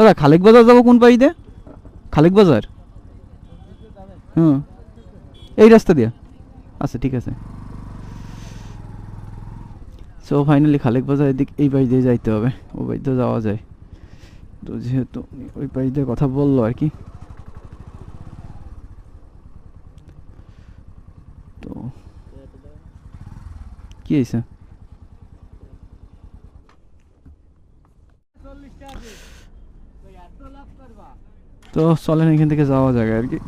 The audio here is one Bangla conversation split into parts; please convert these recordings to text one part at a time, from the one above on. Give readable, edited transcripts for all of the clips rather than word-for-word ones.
দাদা খালেক বাজার যাবো কোন পাশ দিয়ে? খালেক বাজার? হুম, এই রাস্তা দিয়ে। আচ্ছা ঠিক আছে। সো ফাইনালি খালেক বাজারের দিক এই পাশ দিয়ে যাইতে হবে, ওই পাশ দিয়ে যাওয়া যায়। তো যেহেতু ওই পাশ দিয়ে কথা বললো আর কি, তো কি হয়েছে? তো চলেন এখান থেকে যাওয়া যাবে আর কি।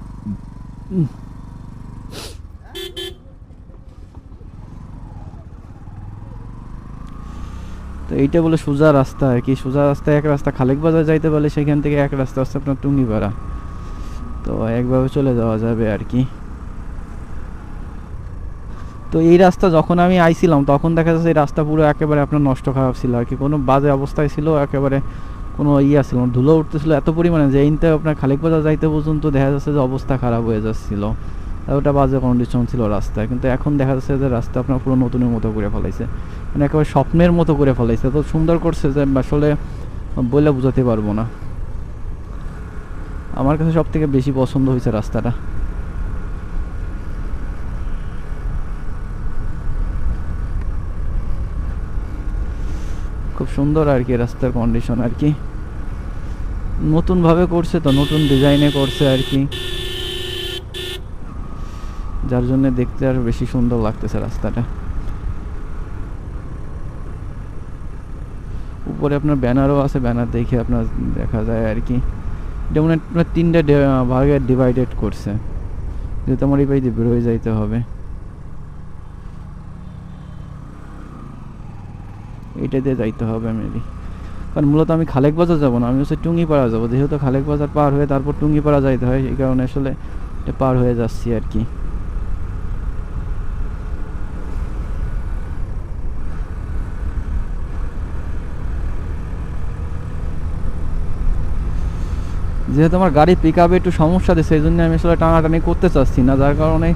তো এইটা বলে সোজা রাস্তা আর কি, সোজা রাস্তায় এক রাস্তা খালেক বাজার যাইতে পারলে সেখান থেকে এক রাস্তা আছে আপনার টুঙ্গিপাড়া। তো একভাবে চলে যাওয়া যাবে আর কি। তো এই রাস্তা যখন আমি আইছিলাম তখন দেখা যাচ্ছে এই রাস্তা পুরো একেবারে আপনার নষ্ট খারাপ ছিল আর কি, কোনো বাজে অবস্থায় ছিল, একেবারে কোনো ইয়ে ছিল, ধুলো উঠতেছিল এত পরিমাণে যে এইতে আপনার খালেক বাজার যাইতে পর্যন্ত দেখা যাচ্ছে যে অবস্থা খারাপ হয়ে যাচ্ছিল, ওটা বাজে কন্ডিশন ছিল রাস্তায়। কিন্তু এখন দেখা যাচ্ছে যে রাস্তা আপনার পুরো নতুনের মতো করে ফেলাইছে, মানে একেবারে স্বপ্নের মতো করে ফেলাইছে, তো সুন্দর করছে যে আসলে বলে বোঝাতে পারবো না। আমার কাছে সব থেকে বেশি পছন্দ হয়েছে রাস্তাটা। খুব সুন্দর আর কি রাস্তার কন্ডিশন আর কি, নতুনভাবে করছে তো, নতুন ডিজাইনে করছে আর কি, যার জন্য দেখতে আরো বেশি সুন্দর লাগতেছে রাস্তাটা। উপরে আপনার ব্যানারও আছে, ব্যানার দেখে আপনার দেখা যায় আর কি। যেমন আপনার তিনটা ভাগে ডিভাইডেড করছে, যেহেতু আমার এই পাশে বেরোয় যাইতে হবে, এইটা দিয়ে যাইতে হবে মেবি। কারণ মূলত আমি খালেক বাজার যাবো না, আমি হচ্ছে টুঙ্গিপাড়া যাবো, যেহেতু খালেক বাজার পার হয়ে তারপর টুঙ্গিপাড়া যাইতে হয়, এই কারণে আসলে এটা পার হয়ে যাচ্ছি আর কি। যেহেতু আমার গাড়ি পিক আপে একটু সমস্যা দিচ্ছে, এই জন্য আমি আসলে টানাটানি করতে চাচ্ছি না, যার কারণে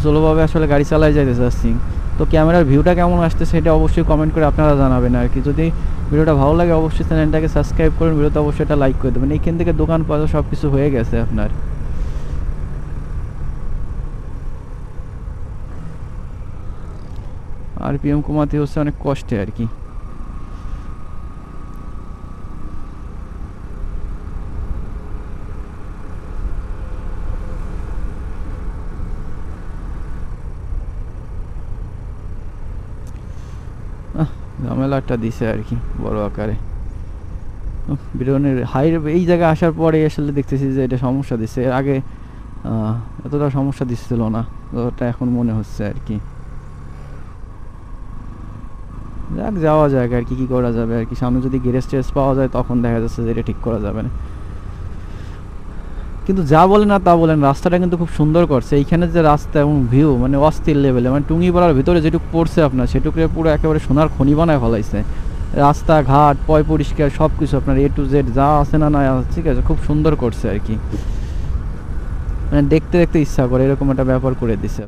স্লোভাবে আসলে গাড়ি চালাই যাইতে চাচ্ছি। তো ক্যামেরার ভিউটা কেমন আসছে সেটা অবশ্যই কমেন্ট করে আপনারা জানাবেন আর কি। যদি ভিডিওটা ভালো লাগে অবশ্যই চ্যানেলটাকে সাবস্ক্রাইব করুন, ভিডিওতে অবশ্যই একটা লাইক করে দেবেন। এইখান থেকে দোকান পাশে সব কিছু হয়ে গেছে আপনার। আরপিএম কমাতে হচ্ছে অনেক কষ্টে আর কি। ঝামেলাটা দিছে আর কি বড় আকারে। বিরনের হাই এই জায়গায় আসার পরে আসলে দেখতেছি যে এটা সমস্যা দিচ্ছে, এর আগে এতটা সমস্যা দিচ্ছিল না, ওটা এখন মনে হচ্ছে আর কি। যাক যাওয়া যায় আর কি, কী করা যাবে আর কি। সামনে যদি গ্যারেজ টেরেজ পাওয়া যায় তখন দেখা যাচ্ছে যে এটা ঠিক করা যাবে না। কিন্তু যা বলেন না তা বলেন, রাস্তাটা কিন্তু খুব সুন্দর করছে। এইখানে যে রাস্তা এবং ভিউ মানে অস্থির লেভেলে, মানে টুঙ্গিপাড়ার ভিতরে যেটুকু পড়ছে আপনার সেটুকুরে পুরো একেবারে সোনার খনি বানায় ফেলাইছে। রাস্তাঘাট পয় পরিষ্কার সব কিছু আপনার এ টু জেড যা আছে না ঠিক আছে, খুব সুন্দর করছে আর কি, মানে দেখতে দেখতে ইচ্ছা করে এরকম একটা ব্যাপার করে দিছে।